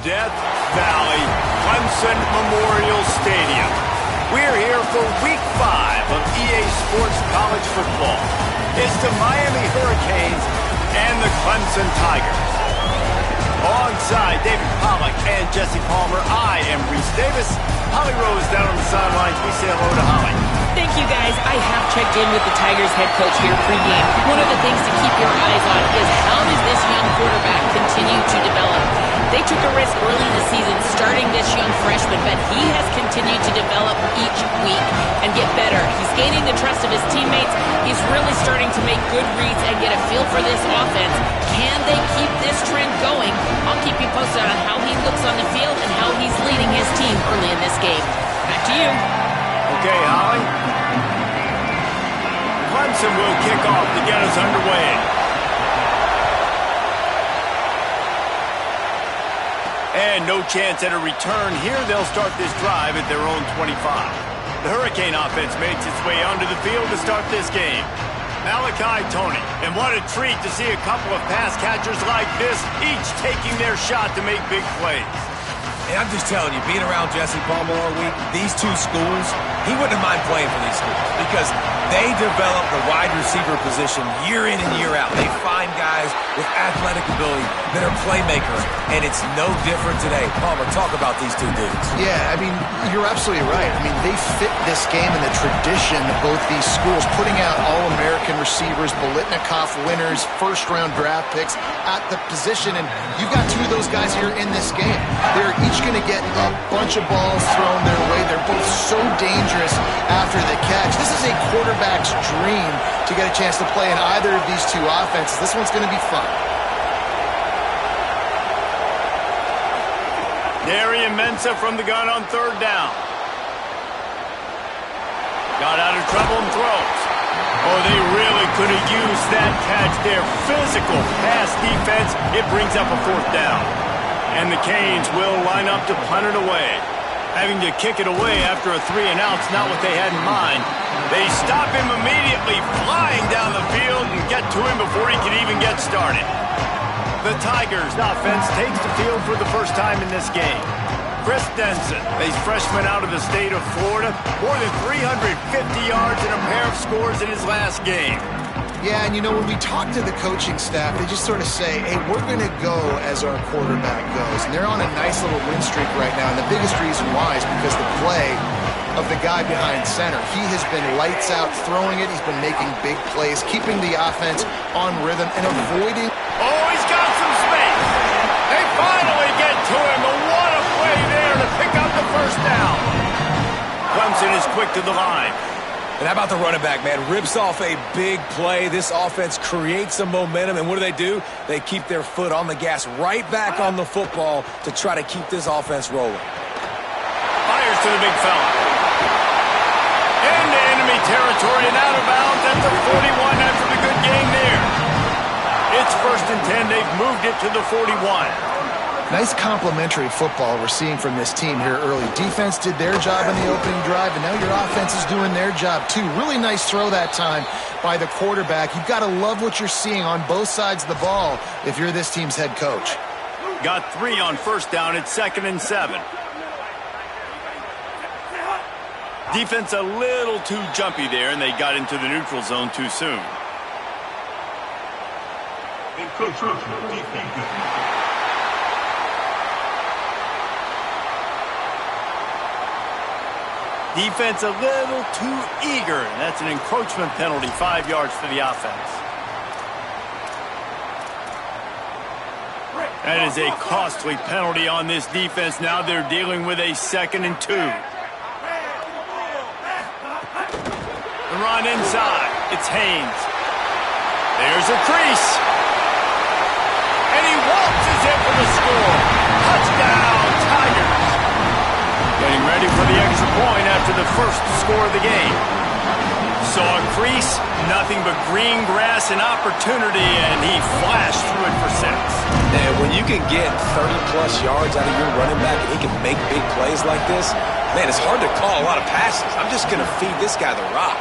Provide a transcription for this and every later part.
Death Valley, Clemson Memorial Stadium. We're here for Week 5 of EA Sports College Football. It's the Miami Hurricanes and the Clemson Tigers. Alongside David Pollack and Jesse Palmer, I am Reese Davis. Holly Rose down on the sidelines. We say hello to Holly. Thank you, guys. I have checked in with the Tigers head coach here pregame. One of the things to keep your eyes on is how does this young quarterback continue to develop? They took a risk early in the season starting this young freshman, but he has continued to develop each week and get better. He's gaining the trust of his teammates. He's really starting to make good reads and get a feel for this offense. Can they keep this trend going? I'll keep you posted on how he looks on the field and how he's leading his team early in this game. Back to you. Okay, Holly. Clemson will kick off to get us underway. And no chance at a return here. They'll start this drive at their own 25. The Hurricane offense makes its way onto the field to start this game. Malachi Tony. And what a treat to see a couple of pass catchers like this, each taking their shot to make big plays. And I'm just telling you, being around Jesse Palmer all week, these two schools, he wouldn't mind playing for these schools because they develop the wide receiver position year in and year out. They find guys with athletic ability that are playmakers, and it's no different today. Palmer, talk about these two dudes. Yeah, I mean, you're absolutely right. I mean, they fit this game in the tradition of both these schools, putting out All-American receivers, Bolitnikoff winners, first-round draft picks at the position, and you've got two of those guys here in this game. They're each going to get a bunch of balls thrown their way. They're both so dangerous after the catch. This is a quarterback's dream to get a chance to play in either of these two offenses. This one's going to be fun. Darian Mensah from the gun on third down. Got out of trouble and throws. Oh, they really could have used that catch there. Physical pass defense. It brings up a fourth down. And the Canes will line up to punt it away. Having to kick it away after a 3-and-out's not what they had in mind. They stop him immediately, flying down the field and get to him before he can even get started. The Tigers offense takes the field for the first time in this game. Chris Denson, a freshman out of the state of Florida, more than 350 yards and a pair of scores in his last game. Yeah, and you know, when we talk to the coaching staff, they just sort of say, hey, we're going to go as our quarterback goes. And they're on a nice little win streak right now, and the biggest reason why is because the play of the guy behind center. He has been lights out throwing it. He's been making big plays, keeping the offense on rhythm and avoiding. Oh, he's got some space. They finally get to him. But what a play there to pick up the first down. Clemson is quick to the line. And how about the running back, man? Rips off a big play. This offense creates some momentum, and what do? They keep their foot on the gas right back on the football to try to keep this offense rolling. Fires to the big fella. Into enemy territory and out of bounds at the 41 after the good game there. It's 1st and 10. They've moved it to the 41. Nice complimentary football we're seeing from this team here early. Defense did their job in the opening drive, and now your offense is doing their job too. Really nice throw that time by the quarterback. You've got to love what you're seeing on both sides of the ball if you're this team's head coach. Got 3 on first down. It's 2nd and 7. Defense a little too jumpy there, and they got into the neutral zone too soon. Defense a little too eager. That's an encroachment penalty, 5 yards for the offense. That is a costly penalty on this defense. Now they're dealing with a 2nd and 2. The run inside. It's Haynes. There's a crease. And he waltzes in for the score. Touchdown, Tigers. Getting ready for the extra point after the first score of the game. Saw a crease, nothing but green grass and opportunity, and he flashed through it for 6. And when you can get 30-plus yards out of your running back and he can make big plays like this, man, it's hard to call a lot of passes. I'm just going to feed this guy the rock.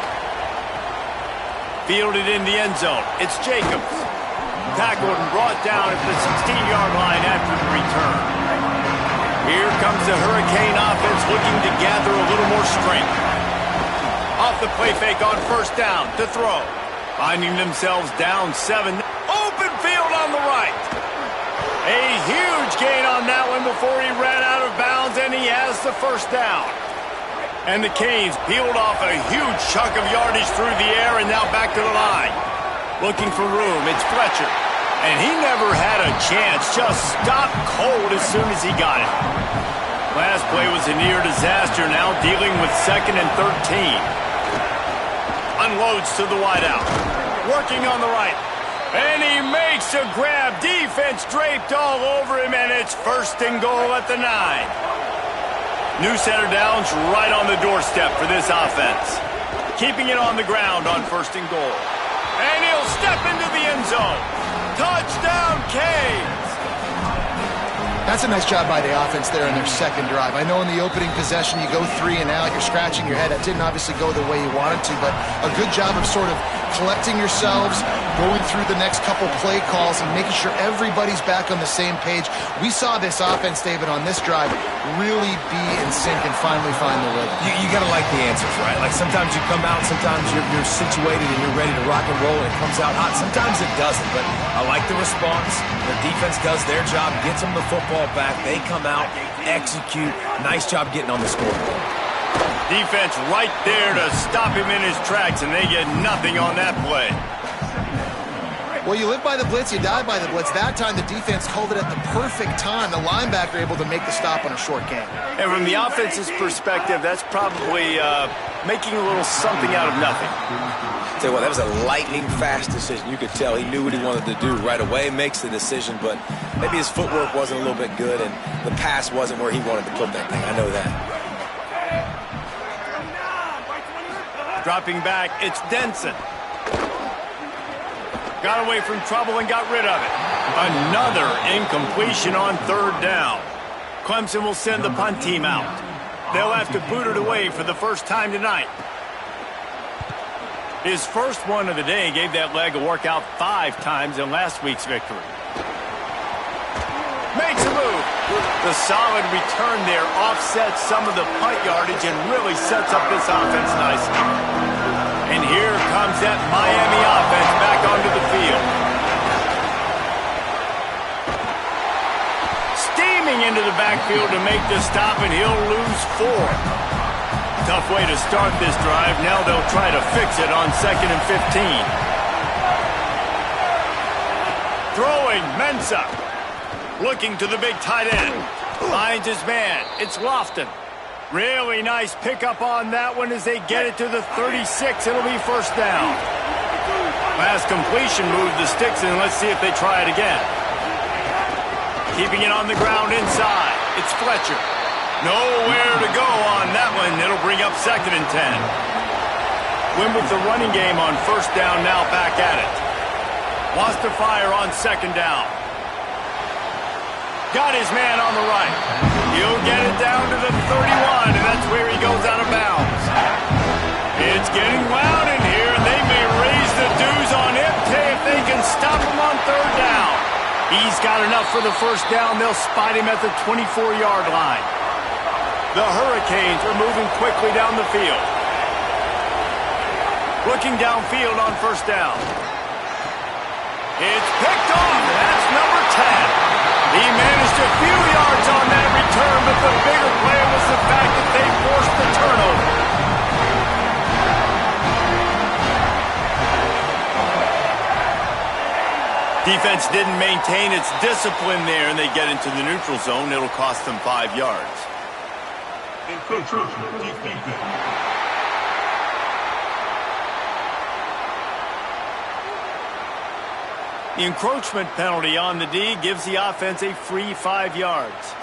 Fielded in the end zone. It's Jacobs. Tackled and brought down at the 16-yard line after the return. Here comes the Hurricane offense looking to gather a little more strength. Off the play fake on first down to throw. Finding themselves down 7. Open field on the right. A huge gain on that one before he ran out of bounds, and he has the first down. And the Canes peeled off a huge chunk of yardage through the air and now back to the line. Looking for room, it's Fletcher. And he never had a chance, just stopped cold as soon as he got it. Last play was a near disaster, now dealing with 2nd and 13. Unloads to the wideout. Working on the right. And he makes a grab. Defense draped all over him, and it's 1st and goal at the 9. New center downs right on the doorstep for this offense. Keeping it on the ground on 1st and goal. And he'll step into the end zone. Touchdown, Canes! That's a nice job by the offense there in their second drive. I know in the opening possession you go 3 and out, you're scratching your head. That didn't obviously go the way you wanted to, but a good job of sort of collecting yourselves, going through the next couple play calls, and making sure everybody's back on the same page. We saw this offense, David, on this drive really be in sync and finally find the rhythm. You got to like the answers, right? Like sometimes you come out, sometimes you're situated and you're ready to rock and roll and it comes out hot. Sometimes it doesn't, but I like the response. The defense does their job, gets them the football back. They come out, execute. Nice job getting on the scoreboard. Defense right there to stop him in his tracks, and they get nothing on that play. Well, you live by the blitz, you die by the blitz. That time, the defense called it at the perfect time. The linebacker able to make the stop on a short game. And from the offense's perspective, that's probably making a little something out of nothing. Tell you what, that was a lightning-fast decision. You could tell he knew what he wanted to do right away, makes the decision, but maybe his footwork wasn't a little bit good, and the pass wasn't where he wanted to put that thing. I know that. Dropping back, it's Denson. Got away from trouble and got rid of it. Another incompletion on 3rd down. Clemson will send the punt team out. They'll have to boot it away for the first time tonight. His first one of the day gave that leg a workout 5 times in last week's victory. Makes a move. The solid return there offsets some of the punt yardage and really sets up this offense nicely. And here comes that Miami offense back onto the field. Steaming into the backfield to make the stop, and he'll lose 4. Tough way to start this drive. Now they'll try to fix it on 2nd and 15. Throwing, Mensah. Looking to the big tight end. Finds his man. It's Lofton. Really nice pickup on that one as they get it to the 36. It'll be 1st down. Last completion moved the sticks, and let's see if they try it again. Keeping it on the ground inside. It's Fletcher. Nowhere to go on that one. It'll bring up 2nd and 10. Win with the running game on 1st down, now back at it. Wants to fire on 2nd down. Got his man on the right. He'll get it down to the 31, and that's where he goes out of bounds. It's getting loud in here, and they may raise the dues on him if they can stop him on 3rd down. He's got enough for the 1st down. They'll spot him at the 24-yard line. The Hurricanes are moving quickly down the field. Looking downfield on 1st down. It's picked off. That's number 10. He managed a few yards on that return, but the bigger play was the fact that they forced the turnover. Defense didn't maintain its discipline there, and they get into the neutral zone. It'll cost them 5 yards. The encroachment penalty on the D gives the offense a free 5 yards.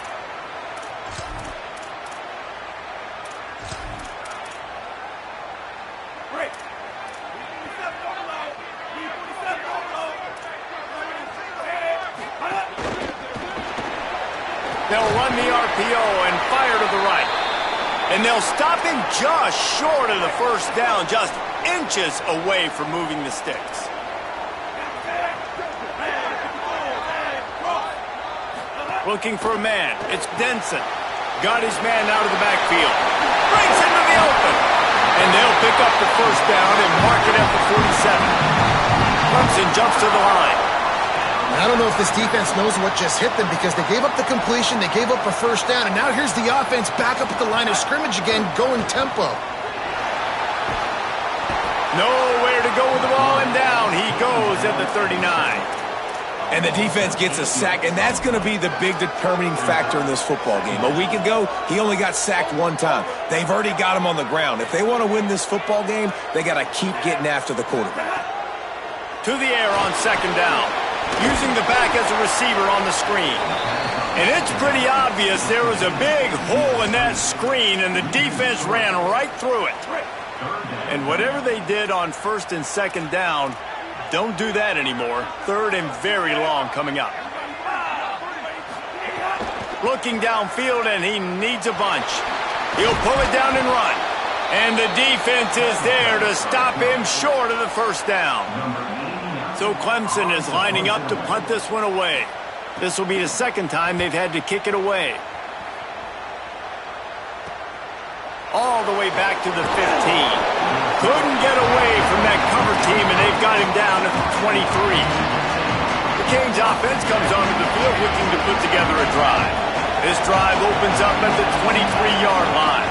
They'll run the RPO and fire to the right. And they'll stop him just short of the 1st down, just inches away from moving the sticks. Looking for a man. It's Denson. Got his man out of the backfield. Breaks into the open. And they'll pick up the first down and mark it at the 47. Clemson jumps to the line. I don't know if this defense knows what just hit them because they gave up the completion, they gave up a first down, and now here's the offense back up at the line of scrimmage again, going tempo. Nowhere to go with the ball, and down he goes at the 39. And the defense gets a sack, and that's going to be the big determining factor in this football game. A week ago, he only got sacked one time. They've already got him on the ground. If they want to win this football game, they got to keep getting after the quarterback. To the air on second down, using the back as a receiver on the screen. And it's pretty obvious there was a big hole in that screen, and the defense ran right through it. And whatever they did on first and second down, don't do that anymore. Third and very long coming up. Looking downfield, and he needs a bunch. He'll pull it down and run. And the defense is there to stop him short of the first down. So Clemson is lining up to punt this one away. This will be the second time they've had to kick it away. All the way back to the 15. Couldn't get away from that cover team, and they've got him down at the 23. The Canes offense comes onto the field looking to put together a drive. This drive opens up at the 23-yard line.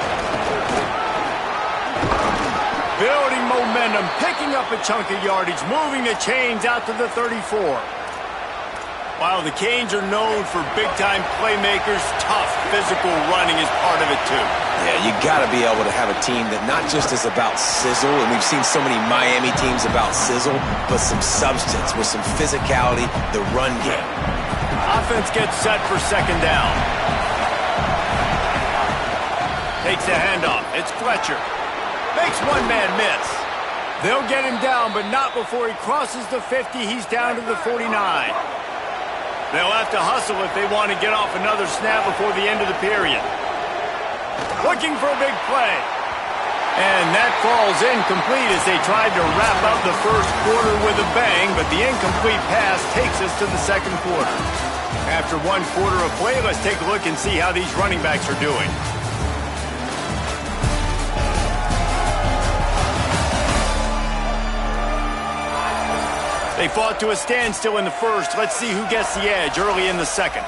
Building momentum, picking up a chunk of yardage, moving the chains out to the 34. While the Canes are known for big-time playmakers, tough physical running is part of it too. Yeah, you got to be able to have a team that not just is about sizzle, and we've seen so many Miami teams about sizzle, but some substance with some physicality, the run game. Offense gets set for second down. Takes a handoff. It's Fletcher. Makes one man miss. They'll get him down, but not before he crosses the 50. He's down to the 49. They'll have to hustle if they want to get off another snap before the end of the period. Looking for a big play. And that falls incomplete as they tried to wrap up the first quarter with a bang, but the incomplete pass takes us to the second quarter. After one quarter of play, let's take a look and see how these running backs are doing. They fought to a standstill in the first. Let's see who gets the edge early in the second.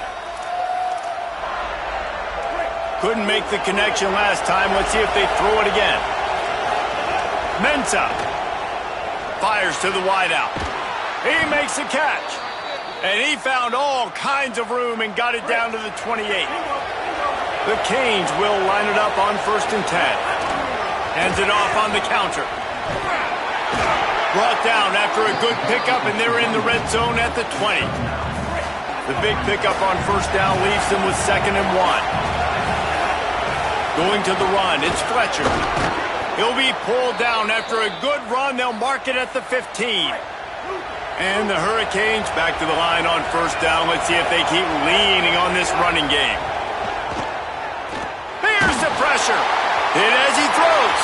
Couldn't make the connection last time. Let's see if they throw it again. Mensah fires to the wideout. He makes a catch. And he found all kinds of room and got it down to the 28. The Canes will line it up on first and 10. Hands it off on the counter. Brought down after a good pickup, and they're in the red zone at the 20. The big pickup on first down leaves them with second and 1. Going to the run, it's Fletcher. He'll be pulled down after a good run. They'll mark it at the 15. And the Hurricanes back to the line on first down. Let's see if they keep leaning on this running game. Here's the pressure. Hit as he throws.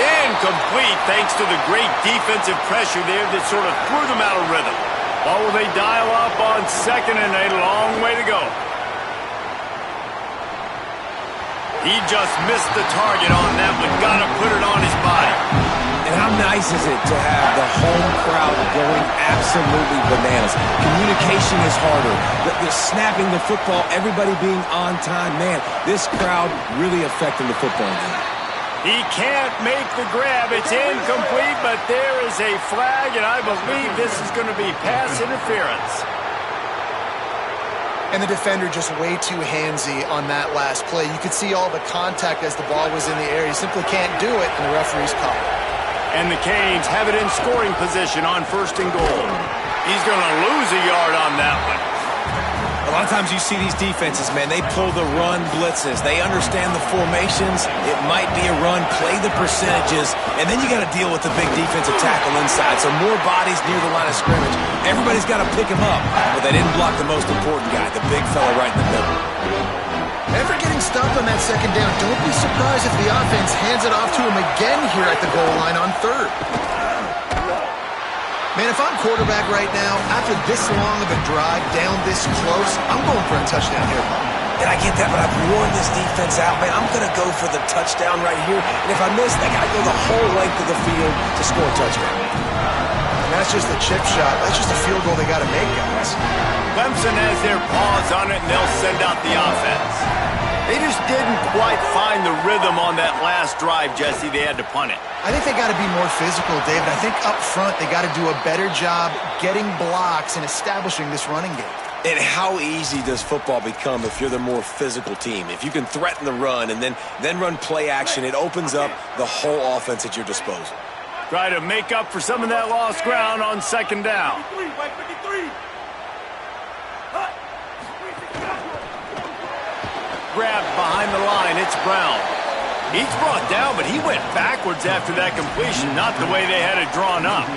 Incomplete thanks to the great defensive pressure there that sort of threw them out of rhythm. Or will they dial up on second and a long way to go? He just missed the target on that one. Got to put it on his body. And how nice is it to have the home crowd going absolutely bananas? Communication is harder. The snapping the football, everybody being on time. Man, this crowd really affecting the football game. He can't make the grab. It's incomplete, but there is a flag, and I believe this is going to be pass interference. And the defender just way too handsy on that last play. You could see all the contact as the ball was in the air. He simply can't do it, and the referee's caught it. And the Canes have it in scoring position on first and goal. He's going to lose a yard on that one. A lot of times you see these defenses, man, they pull the run blitzes. They understand the formations. It might be a run, play the percentages, and then you got to deal with the big defensive tackle inside. So more bodies near the line of scrimmage. Everybody's got to pick him up, but they didn't block the most important guy, the big fella right in the middle. After getting stopped on that second down, don't be surprised if the offense hands it off to him again here at the goal line on third. Man, if I'm quarterback right now, after this long of a drive down this close, I'm going for a touchdown here. and I get that, but I've worn this defense out, man. I'm going to go for the touchdown right here, and if I miss, they got to go the whole length of the field to score a touchdown. And that's just a chip shot. That's just a field goal they got to make, guys. Clemson has their paws on it, and they'll send out the offense. They just didn't quite find the rhythm on that last drive, Jesse. They had to punt it. I think they got to be more physical, David. I think up front they got to do a better job getting blocks and establishing this running game. And how easy does football become if you're the more physical team? If you can threaten the run and then run play action, it opens up the whole offense at your disposal. Try to make up for some of that lost ground on second down. Grabbed behind the line, it's Brown. He's brought down, but he went backwards after that completion, not the way they had it drawn up.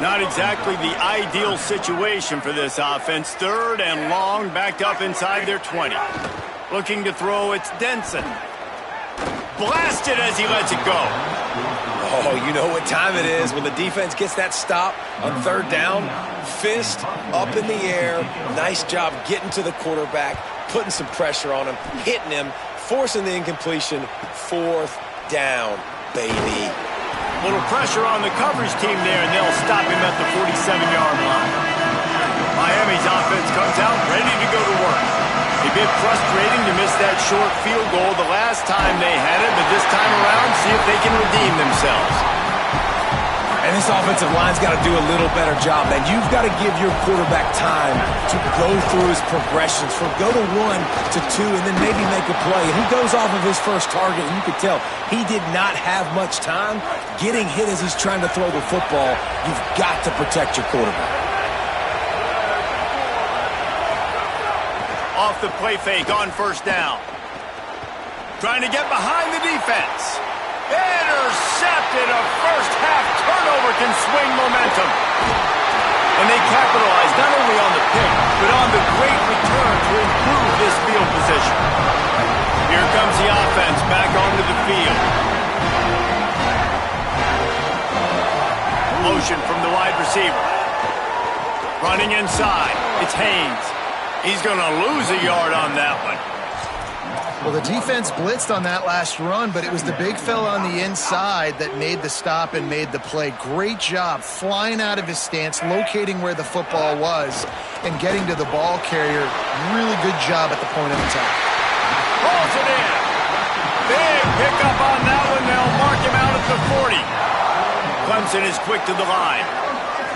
Not exactly the ideal situation for this offense. Third and long, backed up inside their 20. Looking to throw, it's Denson. Blasted as he lets it go. Oh, you know what time it is when the defense gets that stop on third down. Fist up in the air. Nice job getting to the quarterback, putting some pressure on him, hitting him, forcing the incompletion. Fourth down, baby. Little pressure on the coverage team there, and they'll stop him at the 47-yard line. Miami's offense comes out ready to go to work. A bit frustrating to miss that short field goal the last time they had it, but this time around, see if they can redeem themselves. And this offensive line's got to do a little better job, man. You've got to give your quarterback time to go through his progressions, from go to 1 to 2, and then maybe make a play. And he goes off of his first target, and you could tell he did not have much time getting hit as he's trying to throw the football. You've got to protect your quarterback. Off the play fake on first down. Trying to get behind the defense. Intercepted. A first-half turnover can swing momentum. And they capitalize not only on the pick, but on the great return to improve this field position. Here comes the offense back onto the field. Motion from the wide receiver. Running inside. It's Haynes. He's going to lose a yard on that one. Well, the defense blitzed on that last run, but it was the big fella on the inside that made the stop and made the play. Great job flying out of his stance, locating where the football was, and getting to the ball carrier. Really good job at the point of attack. Pulls it in. Big pickup on that one. They'll mark him out at the 40. Clemson is quick to the line.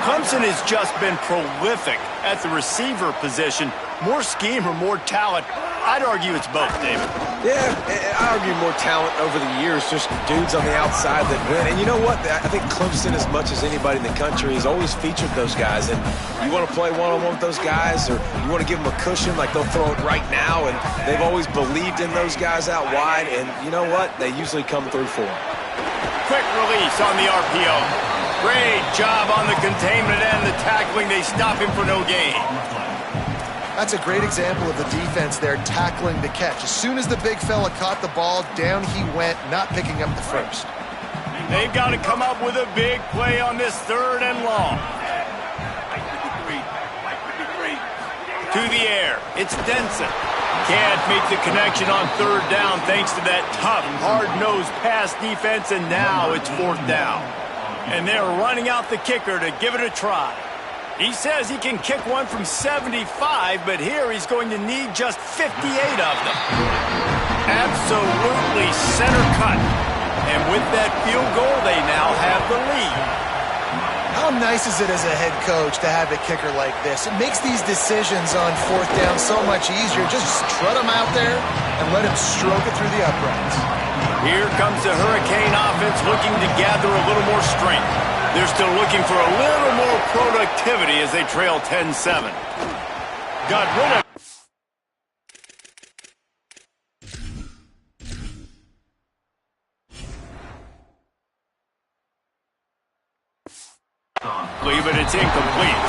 Clemson has just been prolific at the receiver position. More scheme or more talent? I'd argue it's both, David. Yeah, I argue more talent over the years, just dudes on the outside that win. And you know what? I think Clemson, as much as anybody in the country, has always featured those guys. And you want to play one-on-one with those guys, or you want to give them a cushion, like they'll throw it right now. And they've always believed in those guys out wide. And you know what? They usually come through for them. Quick release on the RPO. Great job on the containment and the tackling. They stop him for no gain. That's a great example of the defense there tackling the catch. As soon as the big fella caught the ball, down he went, not picking up the first. They've got to come up with a big play on this third and long. To the air, it's Denson. Can't make the connection on third down thanks to that tough, hard-nosed pass defense, and now it's fourth down. And they're running out the kicker to give it a try. He says he can kick one from 75, but here he's going to need just 58 of them. Absolutely center cut. And with that field goal, they now have the lead. How nice is it as a head coach to have a kicker like this? It makes these decisions on fourth down so much easier. Just trot him out there and let him stroke it through the uprights. Here comes the Hurricane offense looking to gather a little more strength. They're still looking for a little more productivity as they trail 10-7. Got rid of... but it's incomplete.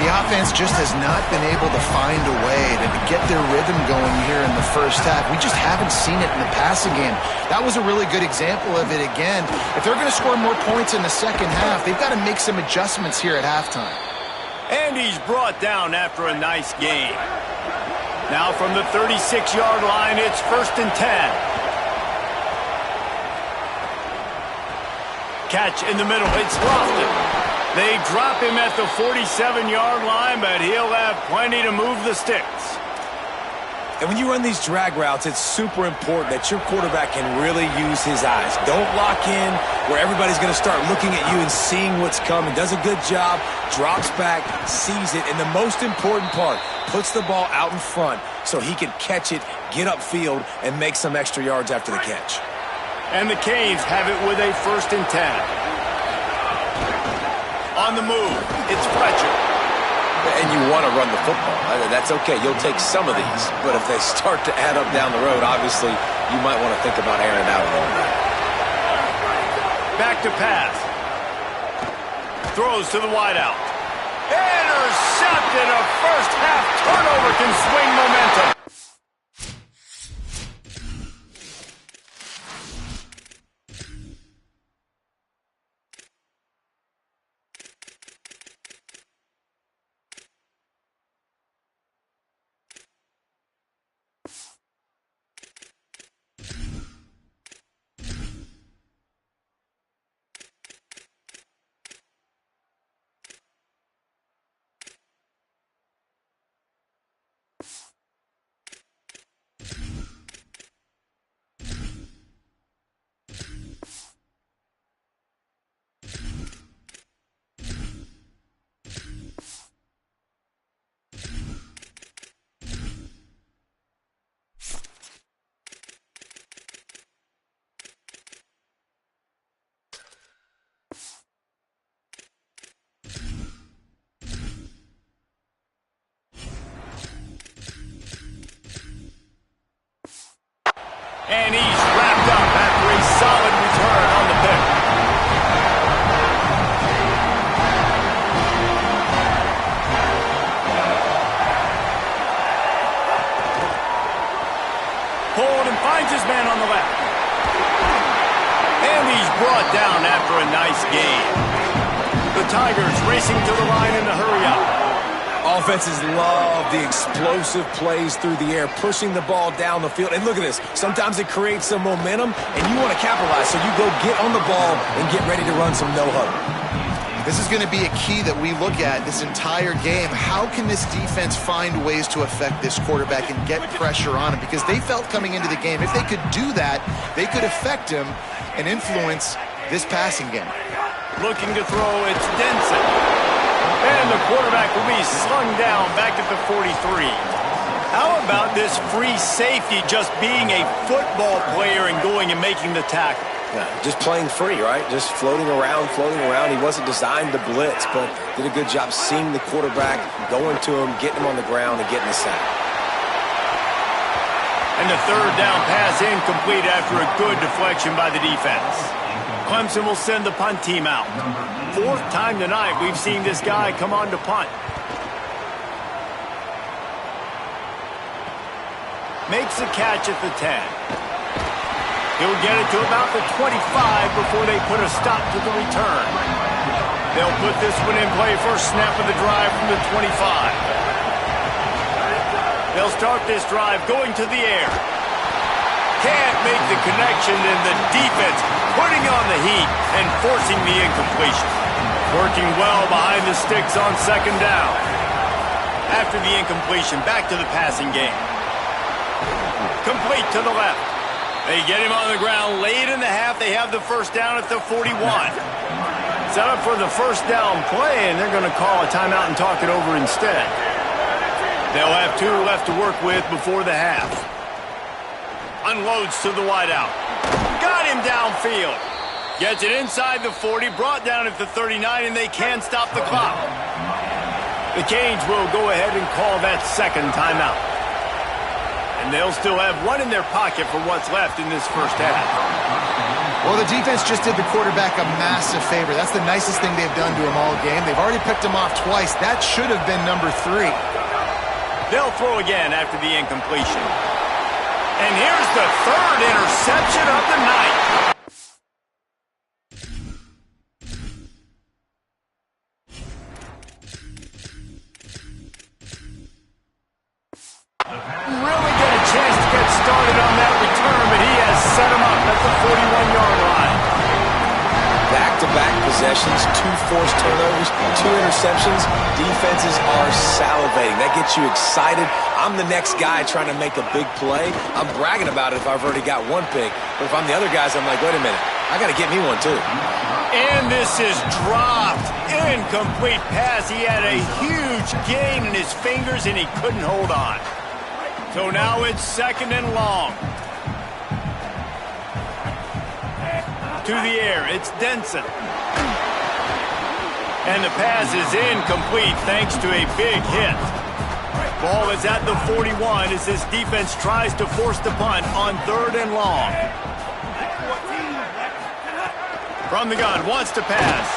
The offense just has not been able to find a way to get their rhythm going here in the first half. We just haven't seen it in the passing game. That was a really good example of it again. If they're going to score more points in the second half, they've got to make some adjustments here at halftime. And he's brought down after a nice game. Now from the 36-yard line, it's 1st and 10. Catch in the middle. It's Lofton. They drop him at the 47-yard line, but he'll have plenty to move the sticks. And when you run these drag routes, it's super important that your quarterback can really use his eyes. Don't lock in where everybody's going to start looking at you and seeing what's coming. Does a good job, drops back, sees it, and the most important part, puts the ball out in front so he can catch it, get upfield, and make some extra yards after the catch. And the Canes have it with a 1st and 10. On the move, it's Fletcher. And you want to run the football. That's okay. You'll take some of these. But if they start to add up down the road, obviously, you might want to think about airing it out a little bit. Back to pass. Throws to the wideout. Intercepted. A first-half turnover can swing momentum. And he's wrapped up after a solid return on the pick. Pulled and finds his man on the left. And he's brought down after a nice gain. The Tigers racing to the line in the hurry-up. Offenses love the explosive plays through the air, pushing the ball down the field. And look at this. Sometimes it creates some momentum, and you want to capitalize. So you go get on the ball and get ready to run some no-huddle. This is going to be a key that we look at this entire game. How can this defense find ways to affect this quarterback and get pressure on him? Because they felt coming into the game, if they could do that, they could affect him and influence this passing game. Looking to throw, it's Denson. And the quarterback will be slung down back at the 43. How about this free safety just being a football player and going and making the tackle? Yeah, just playing free, right? Just floating around, floating around. He wasn't designed to blitz, but did a good job seeing the quarterback, going to him, getting him on the ground, and getting the sack. And the third down pass incomplete after a good deflection by the defense. Clemson will send the punt team out. 4th time tonight we've seen this guy come on to punt. Makes a catch at the 10. He'll get it to about the 25 before they put a stop to the return. They'll put this one in play first snap of the drive from the 25. They'll start this drive going to the air. Can't make the connection, and the defense putting on the heat and forcing the incompletion. Working well behind the sticks on 2nd down. After the incompletion, back to the passing game. Complete to the left. They get him on the ground late in the half. They have the first down at the 41. Set up for the first down play, and they're going to call a timeout and talk it over instead. They'll have 2 left to work with before the half. Unloads to the wideout. Got him downfield. Gets it inside the 40, brought down at the 39, and they can stop the clock. The Canes will go ahead and call that second timeout. And they'll still have one in their pocket for what's left in this first half. Well, the defense just did the quarterback a massive favor. That's the nicest thing they've done to him all game. They've already picked him off twice. That should have been number 3. They'll throw again after the incompletion. And here's the 3rd interception of the night. 2 interceptions, defenses are salivating. That gets you excited. I'm the next guy trying to make a big play. I'm bragging about it if I've already got 1 pick. But if I'm the other guys, I'm like, wait a minute, I got to get me one too. And this is dropped. Incomplete pass. He had a huge gain in his fingers, and he couldn't hold on. So now it's 2nd and long. To the air, it's Denson. And the pass is incomplete thanks to a big hit. Ball is at the 41 as this defense tries to force the punt on 3rd and long. From the gun, wants to pass.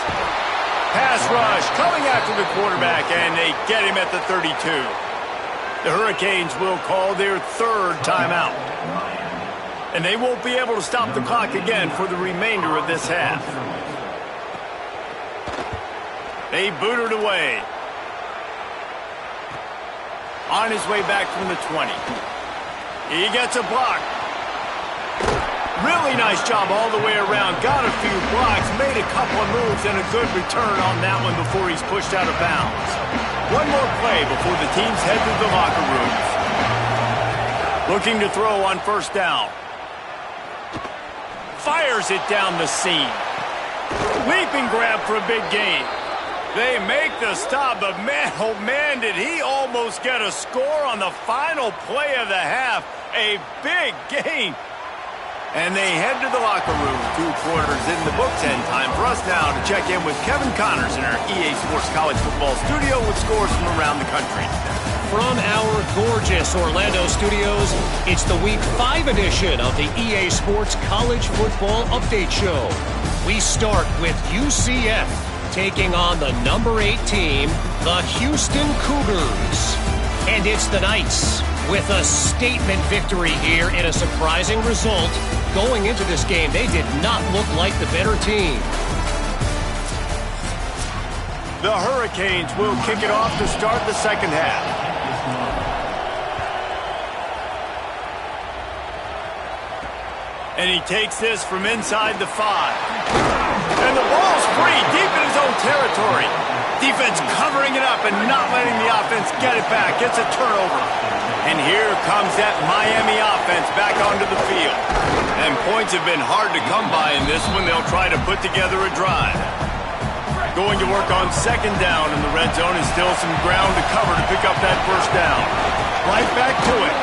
Pass rush, coming after the quarterback, and they get him at the 32. The Hurricanes will call their 3rd timeout. And they won't be able to stop the clock again for the remainder of this half. They boot it away. On his way back from the 20. He gets a block. Really nice job all the way around. Got a few blocks, made a couple of moves, and a good return on that one before he's pushed out of bounds. One more play before the teams head to the locker rooms. Looking to throw on 1st down. Fires it down the seam. Leaping grab for a big gain. They make the stop, but man, oh man, did he almost get a score on the final play of the half. A big gain. And they head to the locker room. 2 quarters in the books, and time for us now to check in with Kevin Connors in our EA Sports College Football studio with scores from around the country. From our gorgeous Orlando studios, it's the Week 5 edition of the EA Sports College Football Update Show. We start with UCF taking on the number 8 team, the Houston Cougars. And it's the Knights with a statement victory here in a surprising result. Going into this game, they did not look like the better team. The Hurricanes will kick it off to start the 2nd half. And he takes this from inside the 5. And the ball's free, deep in his own territory. Defense covering it up and not letting the offense get it back. Gets a turnover. And here comes that Miami offense back onto the field. And points have been hard to come by in this one. They'll try to put together a drive. Going to work on 2nd down in the red zone, and still some ground to cover to pick up that 1st down. Right back to it.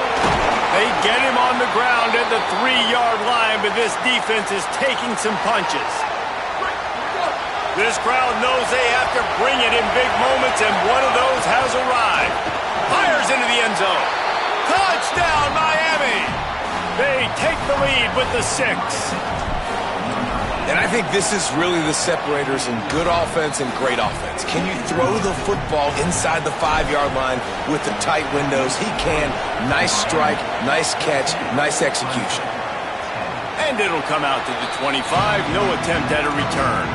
They get him on the ground at the 3-yard line, but this defense is taking some punches. This crowd knows they have to bring it in big moments, and one of those has arrived. Fires into the end zone. Touchdown, Miami! They take the lead with the 6. And I think this is really the separators in good offense and great offense. Can you throw the football inside the 5-yard line with the tight windows? He can. Nice strike, nice catch, nice execution. And it'll come out to the 25. No attempt at a return.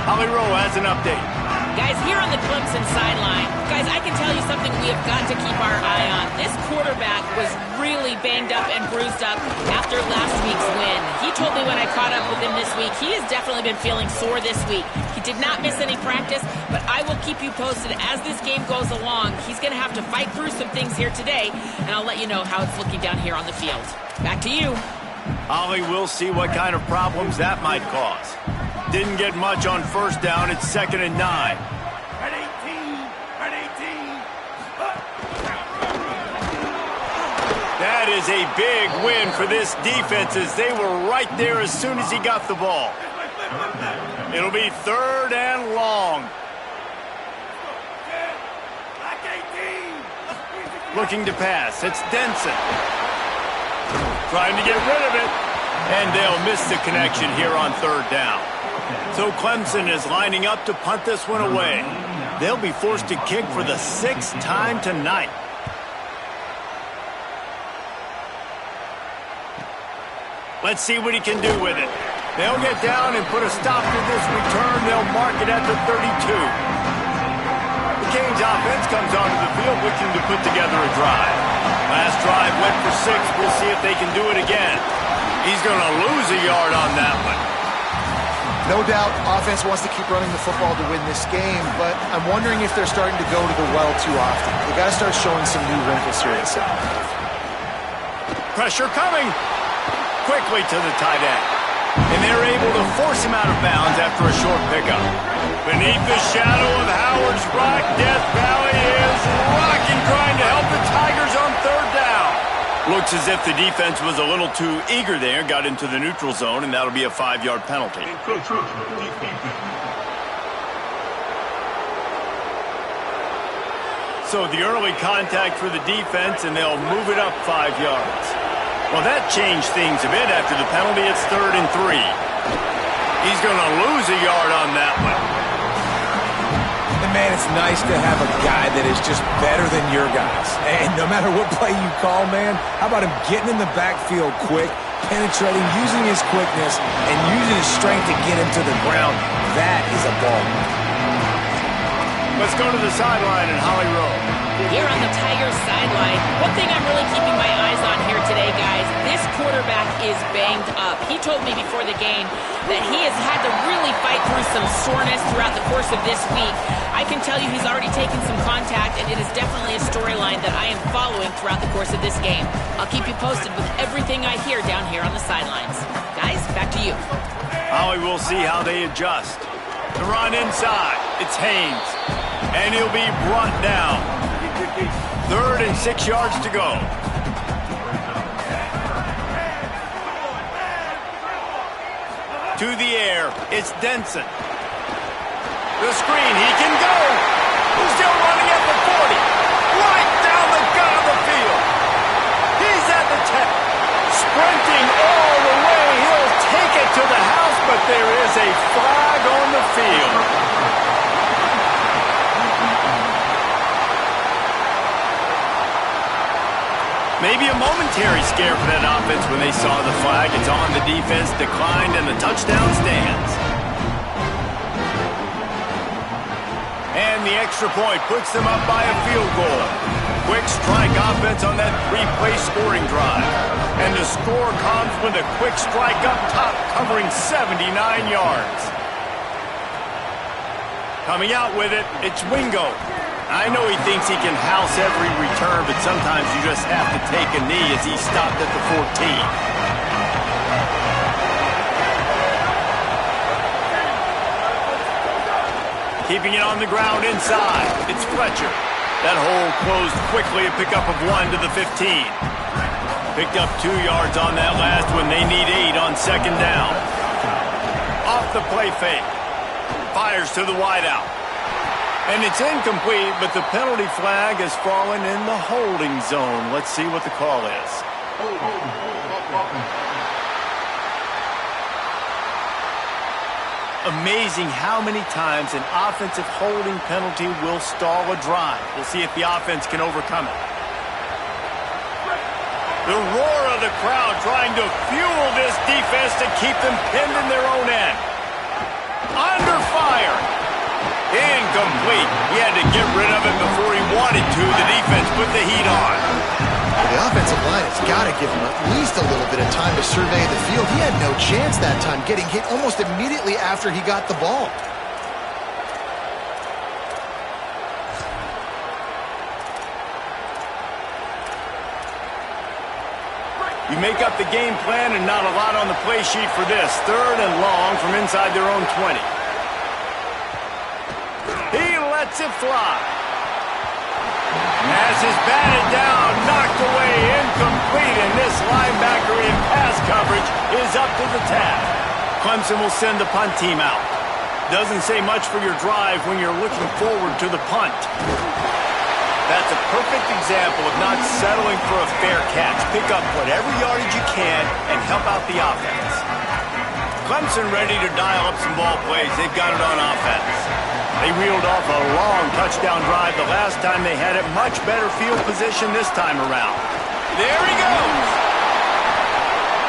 Holly Rowe has an update. Guys, here on the Clemson sideline, guys, I can tell you something we have got to keep our eye on. This quarterback was really banged up and bruised up after last week's win. He told me when I caught up with him this week, he has definitely been feeling sore this week. He did not miss any practice, but I will keep you posted as this game goes along. He's going to have to fight through some things here today, and I'll let you know how it's looking down here on the field. Back to you. Holly, we'll see what kind of problems that might cause. Didn't get much on 1st down. It's 2nd and 9. That is a big win for this defense as they were right there as soon as he got the ball. It'll be 3rd and long. Looking to pass. It's Denson. Trying to get rid of it. And they'll miss the connection here on 3rd down. So Clemson is lining up to punt this one away. They'll be forced to kick for the 6th time tonight. Let's see what he can do with it. They'll get down and put a stop to this return. They'll mark it at the 32. The Canes offense comes onto the field looking to put together a drive. Last drive went for 6. We'll see if they can do it again. He's going to lose a yard on that one. No doubt offense wants to keep running the football to win this game, but I'm wondering if they're starting to go to the well too often. They got to start showing some new wrinkles here in the second half. Pressure coming. Quickly to the tight end. And they're able to force him out of bounds after a short pickup. Beneath the shadow of Howard's rock, Death Valley is rocking, trying to help the Tigers on third down. Looks as if the defense was a little too eager there, got into the neutral zone, and that'll be a 5-yard penalty. So the early contact for the defense, and they'll move it up 5 yards. Well, that changed things a bit. After the penalty, it's 3rd and 3. He's going to lose a yard on that one. And, man, it's nice to have a guy that is just better than your guys. And no matter what play you call, man, how about him getting in the backfield quick, penetrating, using his quickness, and using his strength to get him to the ground? That is a ball. Let's go to the sideline in Holly Rowe. Here on the Tigers sideline, one thing I'm really keeping my eyes on here today, guys, this quarterback is banged up. He told me before the game that he has had to really fight through some soreness throughout the course of this week. I can tell you he's already taken some contact, and it is definitely a storyline that I am following throughout the course of this game. I'll keep you posted with everything I hear down here on the sidelines. Guys, back to you. Holly, we'll see how they adjust. The run inside. It's Haynes. And he'll be brought down. 3rd and 6 yards to go. To the air, it's Denson. The screen, he can go. He's still running at the 40. Right down the gut of the field. He's at the 10. Sprinting all the way. He'll take it to the house, but there is a flag on the field. Maybe a momentary scare for that offense when they saw the flag. It's on, the defense declined, and the touchdown stands. And the extra point puts them up by a field goal. Quick strike offense on that 3-play scoring drive. And the score comes with a quick strike up top, covering 79 yards. Coming out with it, it's Wingo. I know he thinks he can house every return, but sometimes you just have to take a knee as he stopped at the 14. Keeping it on the ground inside. It's Fletcher. That hole closed quickly, a pickup of 1 to the 15. Picked up 2 yards on that last one. They need 8 on 2nd down. Off the play fake. Fires to the wideout. And it's incomplete, but the penalty flag has fallen in the holding zone. Let's see what the call is. Amazing how many times an offensive holding penalty will stall a drive. We'll see if the offense can overcome it. The roar of the crowd trying to fuel this defense to keep them pinned in their own end. Under fire. Incomplete. He had to get rid of it before he wanted to. The defense put the heat on. The offensive line has got to give him at least a little bit of time to survey the field. He had no chance that time, getting hit almost immediately after he got the ball. You make up the game plan and not a lot on the play sheet for this. 3rd and long from inside their own 20. He lets it fly. As is batted down, knocked away, incomplete, and this linebacker in pass coverage is up to the task. Clemson will send the punt team out. Doesn't say much for your drive when you're looking forward to the punt. That's a perfect example of not settling for a fair catch. Pick up whatever yardage you can and help out the offense. Clemson ready to dial up some ball plays. They've got it on offense. They reeled off a long touchdown drive the last time they had it. Much better field position this time around. There he goes.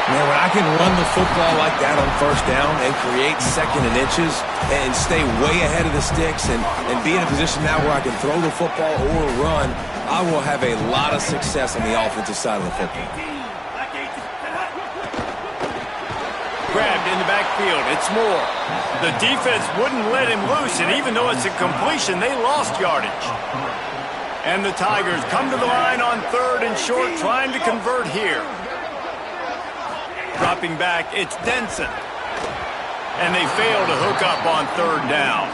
Man, when I can run the football like that on 1st down and create 2nd and inches and stay way ahead of the sticks and be in a position now where I can throw the football or run, I will have a lot of success on the offensive side of the football. grabbed in the backfield. It's more. The defense wouldn't let him loose, and even though it's a completion, they lost yardage. And the Tigers come to the line on 3rd and short, trying to convert here. Dropping back, it's Denson. And they fail to hook up on 3rd down.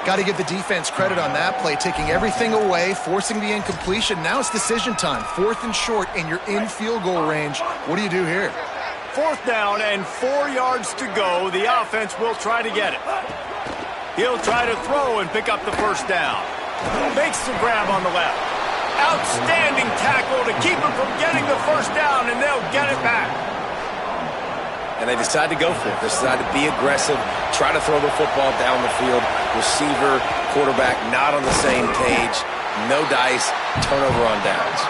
Got to give the defense credit on that play, taking everything away, forcing the incompletion. Now it's decision time. 4th and short, and you're in field goal range. What do you do here? 4th down and 4 yards to go. The offense will try to get it. He'll try to throw and pick up the 1st down. Makes the grab on the left. Outstanding tackle to keep him from getting the 1st down, and they'll get it back. And they decide to go for it. They decide to be aggressive, try to throw the football down the field. Receiver, quarterback not on the same page. No dice, turnover on downs.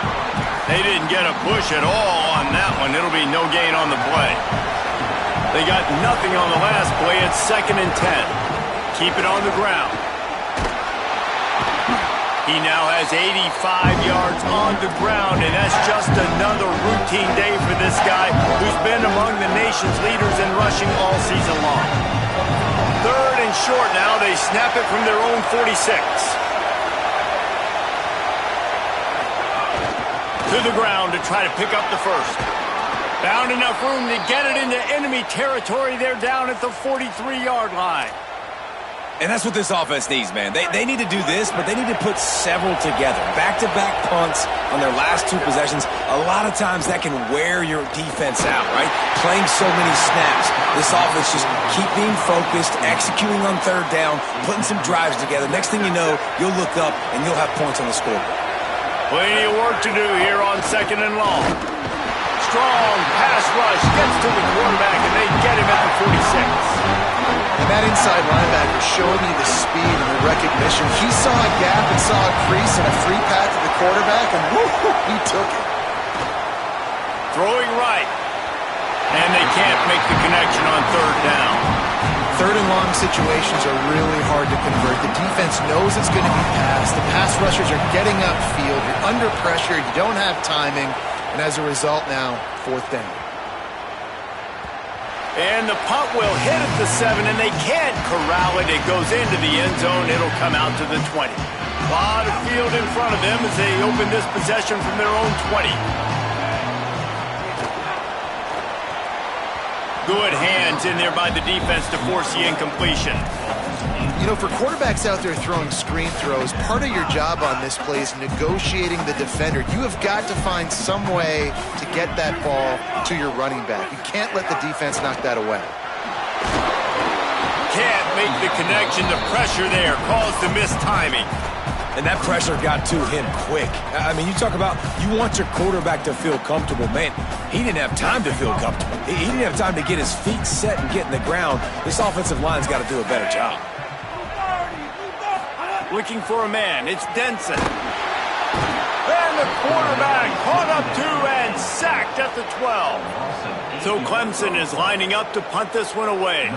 They didn't get a push at all on that one. It'll be no gain on the play. They got nothing on the last play. It's 2nd and 10. Keep it on the ground. He now has 85 yards on the ground, and that's just another routine day for this guy who's been among the nation's leaders in rushing all season long. 3rd and short now. They snap it from their own 46. To the ground to try to pick up the 1st. Found enough room to get it into enemy territory. They're down at the 43-yard line. And that's what this offense needs, man. They need to do this, but they need to put several together. Back-to-back punts on their last 2 possessions. A lot of times that can wear your defense out, right? Playing so many snaps. This offense just keep being focused, executing on 3rd down, putting some drives together. Next thing you know, you'll look up and you'll have points on the scoreboard. Plenty of work to do here on 2nd and long. Strong pass rush gets to the quarterback, and they get him at the 46. And that inside linebacker showing you the speed and the recognition. He saw a gap and saw a crease and a free path to the quarterback, and woo, he took it. Throwing right. And they can't make the connection on 3rd down. 3rd and long situations are really hard to convert. The defense knows it's going to be passed. The pass rushers are getting upfield. You're under pressure. You don't have timing. And as a result now, 4th down. And the punt will hit at the 7, and they can't corral it. It goes into the end zone. It'll come out to the 20. A lot of field in front of them as they open this possession from their own 20. Good hands in there by the defense to force the incompletion. You know, for quarterbacks out there throwing screen throws, part of your job on this play is negotiating the defender. You have got to find some way to get that ball to your running back. You can't let the defense knock that away. Can't make the connection. The pressure there caused the missed timing. And that pressure got to him quick. I mean, you talk about you want your quarterback to feel comfortable. Man, he didn't have time to feel comfortable. He didn't have time to get his feet set and get in the ground. This offensive line's got to do a better job. Looking for a man. It's Denson. And the quarterback caught up to and sacked at the 12. So Clemson is lining up to punt this one away.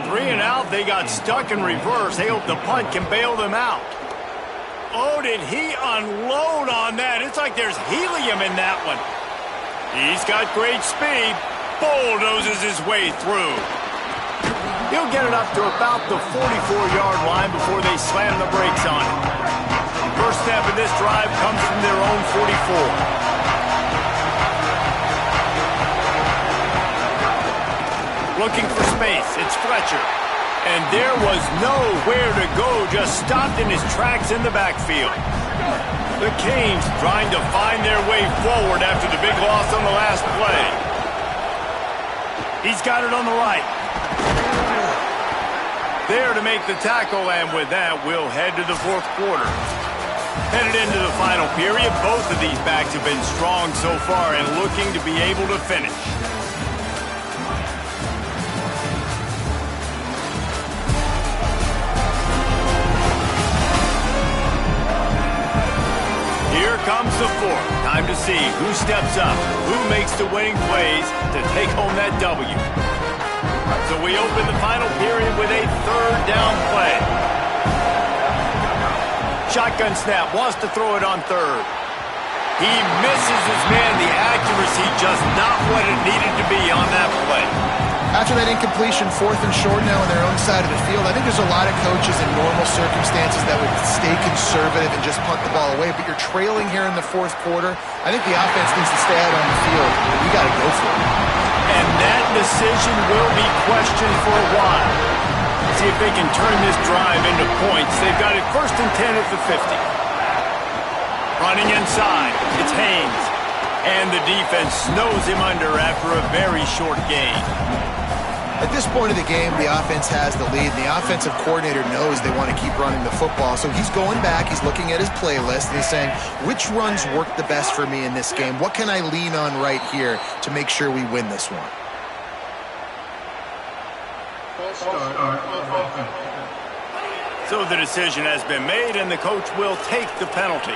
3 and out. They got stuck in reverse. They hope the punt can bail them out. Oh, did he unload on that? It's like there's helium in that one. He's got great speed. Bulldozes his way through. He'll get it up to about the 44-yard line before they slam the brakes on it. First step of this drive comes from their own 44. Looking for space. It's Fletcher. And there was nowhere to go, just stopped in his tracks in the backfield. The Canes trying to find their way forward after the big loss on the last play. He's got it on the right. There to make the tackle, and with that, we'll head to the 4th quarter. Headed into the final period, both of these backs have been strong so far and looking to be able to finish. Here comes the 4th. Time to see who steps up, who makes the winning plays to take home that W. So we open the final period with a 3rd down play. Shotgun snap, wants to throw it on 3rd. He misses his man. The accuracy just not what it needed to be on that play. After that incompletion, 4th and short now on their own side of the field, I think there's a lot of coaches in normal circumstances that would stay conservative and just punt the ball away, but you're trailing here in the 4th quarter. I think the offense needs to stay out on the field, but we got to go for it. And that decision will be questioned for a while. See if they can turn this drive into points. They've got it 1st and 10 at the 50. Running inside, it's Haynes. And the defense snows him under after a very short gain. At this point of the game, the offense has the lead, and the offensive coordinator knows they want to keep running the football. So he's going back, he's looking at his playlist, and he's saying, which runs work the best for me in this game? What can I lean on right here to make sure we win this one? So the decision has been made, and the coach will take the penalty.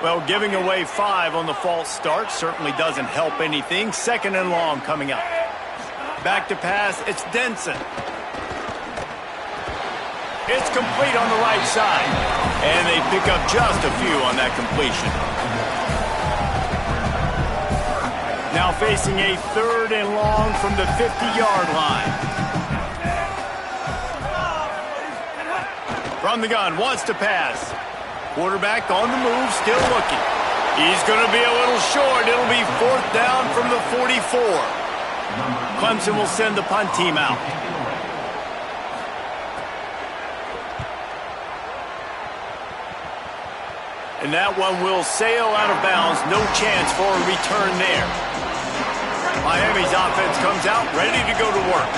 Well, giving away 5 on the false start certainly doesn't help anything. 2nd and long coming up. Back to pass, it's Denson. It's complete on the right side. And they pick up just a few on that completion. Now facing a 3rd and long from the 50-yard line. From the gun, wants to pass. Quarterback on the move, still looking. He's going to be a little short. It'll be 4th down from the 44. Clemson will send the punt team out. And that one will sail out of bounds. No chance for a return there. Miami's offense comes out, ready to go to work.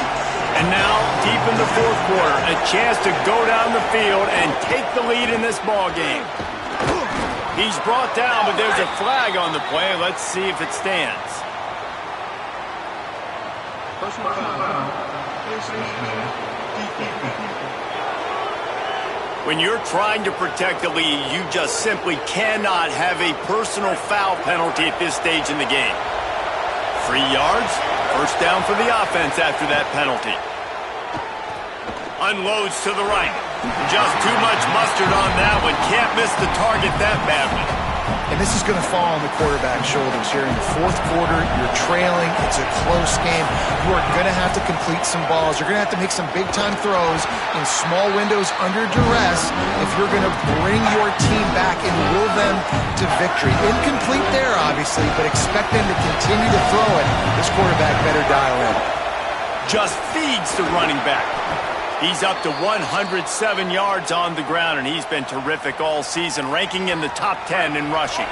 And now, deep in the 4th quarter, a chance to go down the field and take the lead in this ball game. He's brought down, but there's a flag on the play. Let's see if it stands. When you're trying to protect the lead, you just simply cannot have a personal foul penalty at this stage in the game. 3 yards, 1st down for the offense after that penalty. Unloads to the right. Just too much mustard on that one. Can't miss the target that badly. And this is going to fall on the quarterback's shoulders here in the 4th quarter. You're trailing. It's a close game. You are going to have to complete some balls. You're going to have to make some big-time throws in small windows under duress if you're going to bring your team back and will them to victory. Incomplete there, obviously, but expect them to continue to throw it. This quarterback better dial in. Just feeds the running back. He's up to 107 yards on the ground, and he's been terrific all season, ranking in the top 10 in rushing.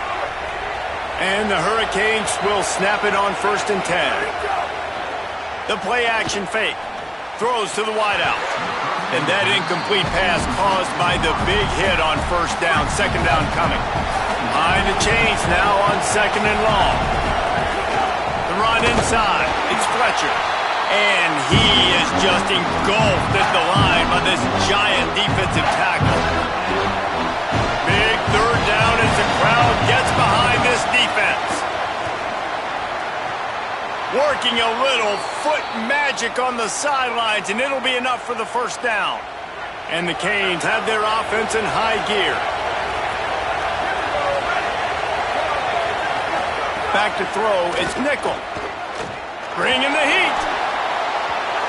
And the Hurricanes will snap it on 1st and 10. The play-action fake. Throws to the wideout. And that incomplete pass caused by the big hit on 1st down. 2nd down coming. Behind the chains now on 2nd and long. The run inside. It's Fletcher. And he is just engulfed at the line by this giant defensive tackle. Big 3rd down as the crowd gets behind this defense. Working a little foot magic on the sidelines, and it'll be enough for the 1st down. And the Canes have their offense in high gear. Back to throw, it's Nickel. Bringing the heat.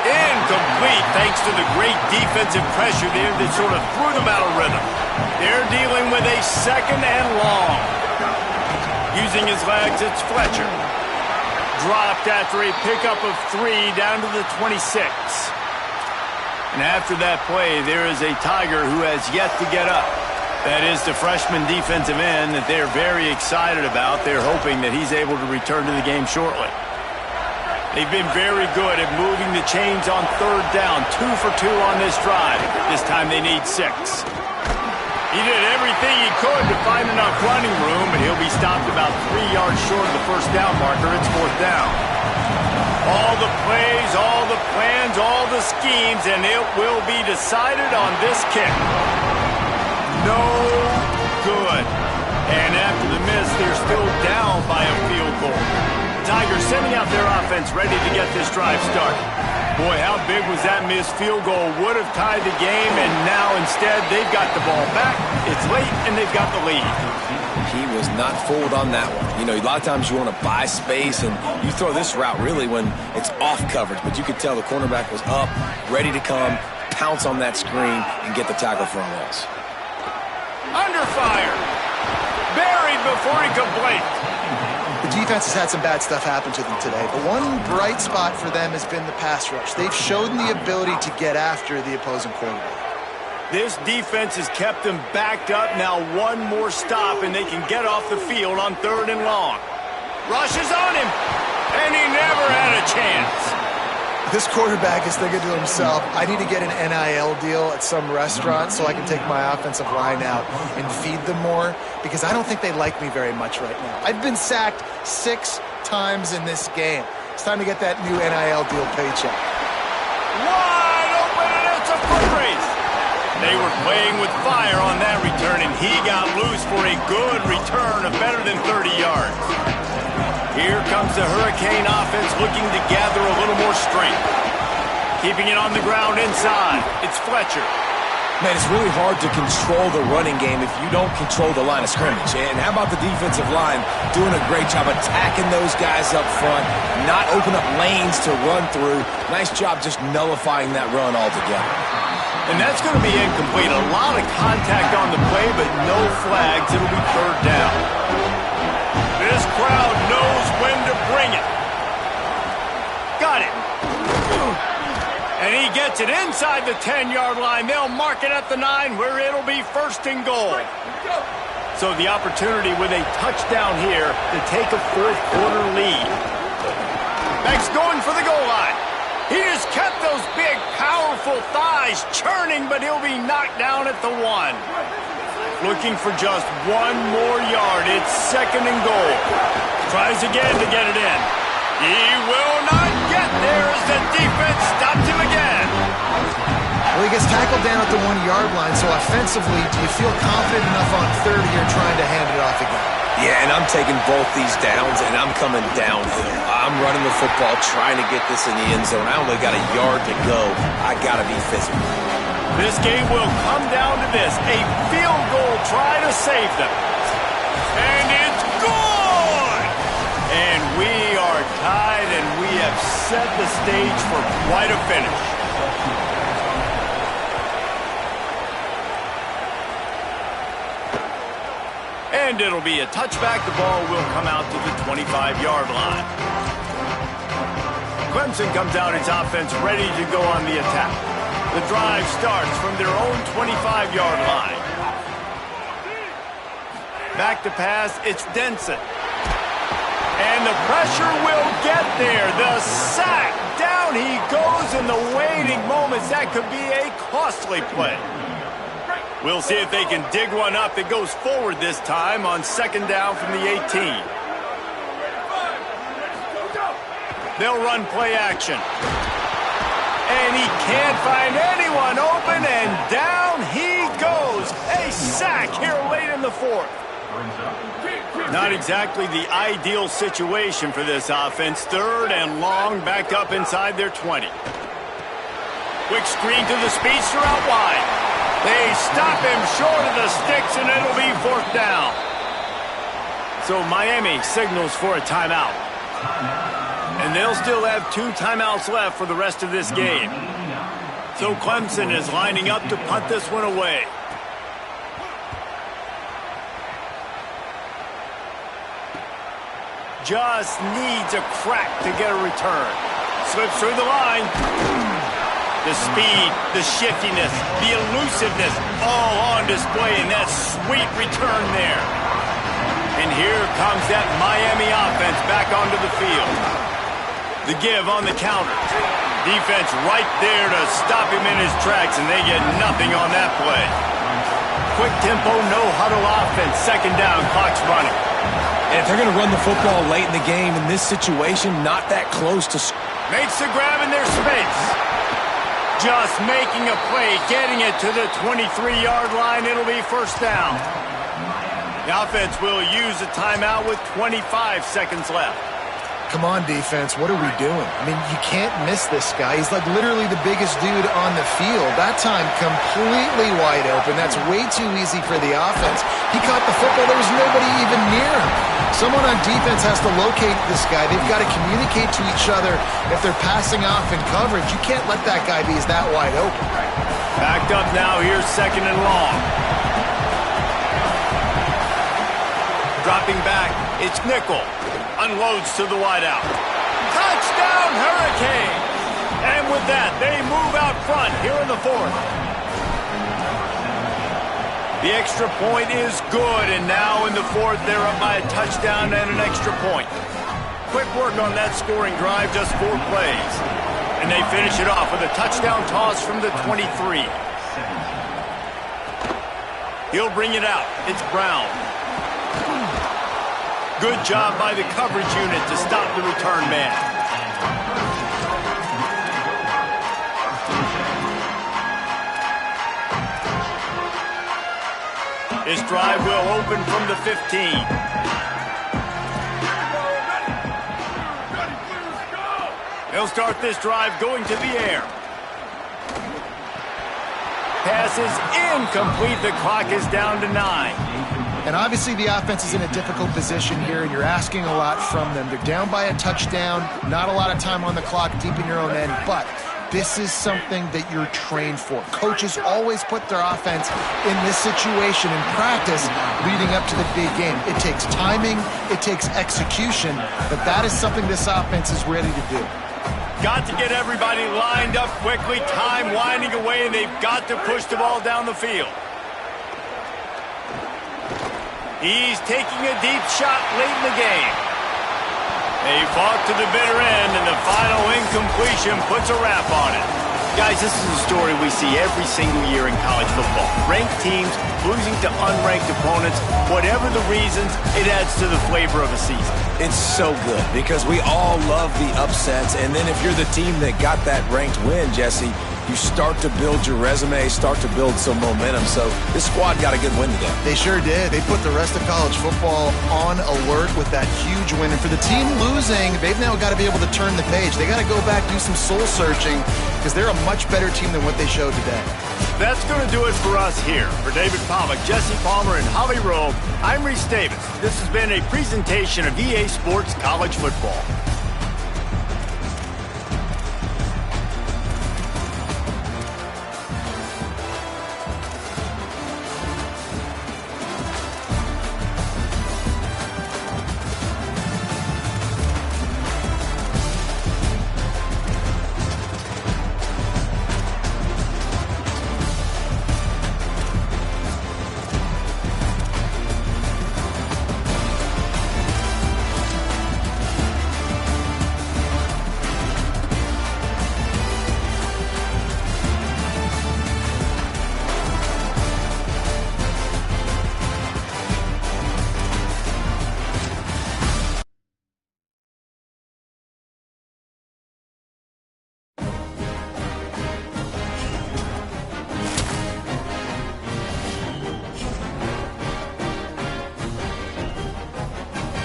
Incomplete thanks to the great defensive pressure there that sort of threw them out of rhythm. They're dealing with a 2nd and long. Using his legs, it's Fletcher. Dropped after a pickup of 3 down to the 26. And after that play, there is a Tiger who has yet to get up. That is the freshman defensive end that they're very excited about. They're hoping that he's able to return to the game shortly. They've been very good at moving the chains on 3rd down. 2 for 2 on this drive. This time they need 6. He did everything he could to find enough running room, but he'll be stopped about 3 yards short of the 1st down marker. It's 4th down. All the plays, all the plans, all the schemes, and it will be decided on this kick. No good. And after the miss, they're still down by a field goal. Tigers sending out their offense ready to get this drive started. Boy, how big was that missed field goal? Would have tied the game, and now instead they've got the ball back. It's late, and they've got the lead. He was not fooled on that one. You know, a lot of times you want to buy space, and you throw this route really when it's off coverage. But you could tell the cornerback was up, ready to come, pounce on that screen, and get the tackle for a loss. Under fire. Buried before he could blink. The defense has had some bad stuff happen to them today, but one bright spot for them has been the pass rush. They've shown the ability to get after the opposing quarterback. This defense has kept them backed up. Now one more stop, and they can get off the field on 3rd and long. Rushes on him, and he never had a chance. This quarterback is thinking to himself, I need to get an NIL deal at some restaurant so I can take my offensive line out and feed them more, because I don't think they like me very much right now. I've been sacked 6 times in this game. It's time to get that new NIL deal paycheck. Wide open, and it's a foot race. They were playing with fire on that return, and he got loose for a good return of better than 30 yards. Here comes the Hurricane offense looking to gather a little more strength. Keeping it on the ground inside. It's Fletcher. Man, it's really hard to control the running game if you don't control the line of scrimmage. And how about the defensive line doing a great job attacking those guys up front, not open up lanes to run through. Nice job just nullifying that run altogether. And that's going to be incomplete. A lot of contact on the play, but no flags. It'll be 3rd down. This crowd knows when to bring it. Got it. And he gets it inside the 10-yard line. They'll mark it at the 9, where it'll be 1st and goal. So the opportunity with a touchdown here to take a 4th quarter lead. Beck's going for the goal line. He just kept those big, powerful thighs churning, but he'll be knocked down at the 1. Looking for just 1 more yard. It's 2nd and goal. Tries again to get it in. He will not get there as the defense stops him again. Well, he gets tackled down at the 1-yard line, so offensively, do you feel confident enough on 3rd here trying to hand it off again? Yeah, and I'm taking both these downs, and I'm coming downhill. I'm running the football, trying to get this in the end zone. I only got a yard to go. I got to be physical. This game will come down to this. A field goal try to save them. And it's good! And we are tied, and we have set the stage for quite a finish. And it'll be a touchback. The ball will come out to the 25-yard line. Clemson comes out its offense ready to go on the attack. The drive starts from their own 25-yard line. Back to pass, it's Denson. And the pressure will get there. The sack. Down he goes in the waiting moments. That could be a costly play. We'll see if they can dig one up that goes forward this time on 2nd down from the 18. They'll run play action. And he can't find anyone open, and down he goes. A sack here late in the 4th. Not exactly the ideal situation for this offense. 3rd and long, back up inside their 20. Quick screen to the speedster out wide. They stop him short of the sticks, and it'll be 4th down. So Miami signals for a timeout. And they'll still have 2 timeouts left for the rest of this game. So Clemson is lining up to punt this one away. Just needs a crack to get a return. Slips through the line. The speed, the shiftiness, the elusiveness, all on display in that sweet return there. And here comes that Miami offense back onto the field. The give on the counter. Defense right there to stop him in his tracks, and they get nothing on that play. Quick tempo, no huddle offense. 2nd down, clock's running. And if they're going to run the football late in the game in this situation, not that close to... Makes the grab in their space. Just making a play, getting it to the 23-yard line. It'll be 1st down. The offense will use a timeout with 25 seconds left. come on, defense, what are we doing? I mean, you can't miss this guy. He's like literally the biggest dude on the field. That time completely wide open. That's way too easy for the offense. He caught the football. There was nobody even near him. Someone on defense has to locate this guy. They've got to communicate to each other if they're passing off in coverage. You can't let that guy be that wide open. Backed up now. Here's 2nd and long. Dropping back, it's nickel. Unloads to the wideout. Touchdown, Hurricane! And with that, they move out front here in the 4th. The extra point is good, and now in the 4th, they're up by a touchdown and an extra point. Quick work on that scoring drive, just 4 plays. And they finish it off with a touchdown toss from the 23. He'll bring it out. It's Brown. Good job by the coverage unit to stop the return man. This drive will open from the 15. He'll start this drive going to the air. Pass is incomplete. The clock is down to 9. And obviously the offense is in a difficult position here, and you're asking a lot from them. They're down by a touchdown, not a lot of time on the clock, deep in your own end, but this is something that you're trained for. Coaches always put their offense in this situation in practice leading up to the big game. It takes timing, it takes execution, but that is something this offense is ready to do. Got to get everybody lined up quickly, time winding away, and they've got to push the ball down the field. He's taking a deep shot late in the game. They fought to the bitter end, and the final incompletion puts a wrap on it. Guys, this is a story we see every single year in college football. Ranked teams losing to unranked opponents. Whatever the reasons, it adds to the flavor of a season. It's so good because we all love the upsets, and then if you're the team that got that ranked win, Jesse, you start to build your resume, start to build some momentum. So this squad got a good win today. They sure did. They put the rest of college football on alert with that huge win. And for the team losing, they've now got to be able to turn the page. They got to go back, do some soul searching, because they're a much better team than what they showed today. That's going to do it for us here. For David Pollack, Jesse Palmer, and Holly Rowe, I'm Reese Davis. This has been a presentation of EA Sports College Football.